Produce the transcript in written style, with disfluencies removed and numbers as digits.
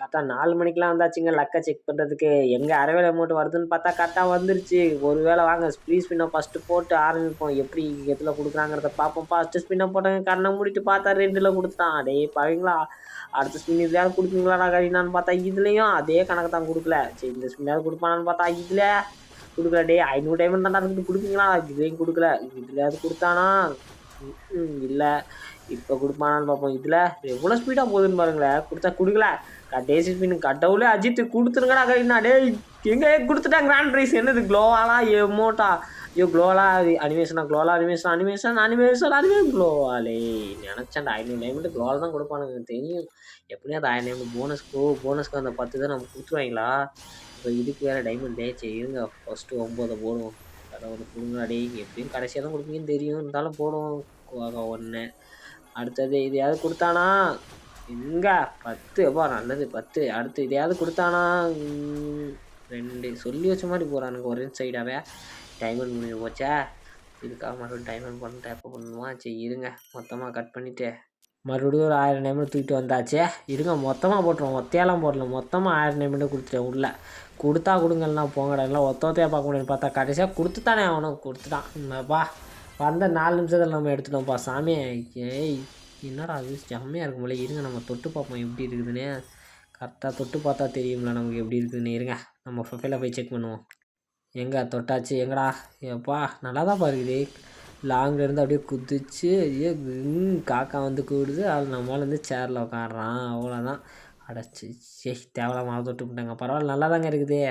கரெக்டாக 4 மணிக்கெலாம் வந்தாச்சுங்க லக்கை செக் பண்ணுறதுக்கு. எங்கே அரைவேலை அமௌண்ட் வருதுன்னு பார்த்தா கரெக்டாக வந்துருச்சு. ஒரு வேளை வாங்க ஃப்ரீ ஸ்பின்னை ஃபஸ்ட்டு போட்டு ஆரம்பிப்போம். எப்படி எதில் கொடுக்குறாங்கிறத பார்ப்போம். ஃபஸ்ட்டு ஸ்பின்னை போட்டாங்க, கண்ணை மூடிட்டு பார்த்தா 2ல் கொடுத்துட்டான். அடே பாவீங்களா, அடுத்த ஸ்பின் இதுலையாவது கொடுப்பீங்களாடா கரீனான்னு பார்த்தா இதுலேயும் அதே கணக்கு தான் கொடுக்கல. சரி இந்த ஸ்பின்னாவது கொடுப்பானான்னு பார்த்தா இதில் கொடுக்கல. டே 500 டைமண்ட் தாண்டா இருக்குது கொடுப்பீங்களா, இதுலேயும் கொடுக்கல. இதுலையாவது கொடுத்தானா இல்லை. இப்போ கொடுப்பானான்னு பார்ப்போம். இதில் எவ்வளோ ஸ்பீடாக போகுதுன்னு பாருங்களேன். கொடுத்தா கொடுக்கல. கடைசி ஸ்பின் கடவுளே அஜித் கொடுத்துருங்கடா கரீனா. டே எங்கே கொடுத்துட்டாங்க கிராண்ட் ப்ரைஸ். என்னது க்ளோவாலா எமோட்டா? ஐயோ க்ளோவலா அனிமேஷனா, க்ளோவலா அனிமேஷன் க்ளோவாலே நினச்சேன்டா. 500 டைமண்ட் க்ளோவால் தான் கொடுப்பானுங்க தெரியும். எப்படியும் அது 1000 டைமண்ட் போனஸ்க்கு அந்த 10 தான் நம்ம கொடுத்துருவாங்களா. இப்போ இதுக்கு வேறு டைமண்ட் டேச்சு. இருங்க ஃபஸ்ட்டு 9 போடுவோம். கடவுள் கொடுங்கடா டே. எப்படியும் கடைசியாக தான் கொடுப்பீங்கன்னு தெரியும், இருந்தாலும் போடுவோம். 1 அடுத்தது இதையாவது கொடுத்தானா எங்கே 10 எப்பா நல்லது 10. அடுத்து இதையாவது கொடுத்தானா 2 சொல்லி வச்ச மாதிரி போகிறானுங்க ஒரே சைடாகவே. டைமண்ட் முடிஞ்சு போச்சா, இதுக்காக மறுபடியும் டைமண்ட் பண்ணிட்டேன். எப்போ பண்ணுவான். சரி இருங்க மொத்தமாக கட் பண்ணிவிட்டு மறுபடியும் ஒரு 1000 டைமண்ட் தூக்கிட்டு வந்தாச்சே. இருங்க மொத்தமாக போட்டுருவோம். ஒத்தையெல்லாம் போடல, மொத்தமாக 1000 டைமண்ட்டு கொடுத்துட்டேன். உள்ள கொடுத்தா கொடுங்கள்னா போங்கடா. எல்லாம் ஒத்தையாக பார்க்க முடியும்னு பார்த்தா கடைசியாக கொடுத்துட்டானே. அவனும் கொடுத்துட்டான். வந்த 4 நிமிஷத்தில் நம்ம எடுத்துட்டோம்ப்பா சாமி. ஏய் என்னடா அது செம்மையாக இருக்கும் போல. இருங்க நம்ம தொட்டு பார்ப்போம் எப்படி இருக்குதுன்னு. கரெக்டாக தொட்டு பார்த்தா தெரியும்ல நமக்கு எப்படி இருக்குதுன்னு. இருங்க நம்ம ப்ரொஃபைலில் போய் செக் பண்ணுவோம். எங்கே தொட்டாச்சு எங்கடா எப்பா நல்லா தான் பாருக்குது. லாங்லேருந்து அப்படியே குதிச்சு காக்கா வந்து கூடுது. அது நம்மளால் வந்து சேரில் உட்காடுறான். அவ்வளோதான். அடைச்சி தேவையில்லாம தொட்டு விட்டாங்க. பரவாயில்ல நல்லா தாங்க இருக்குது.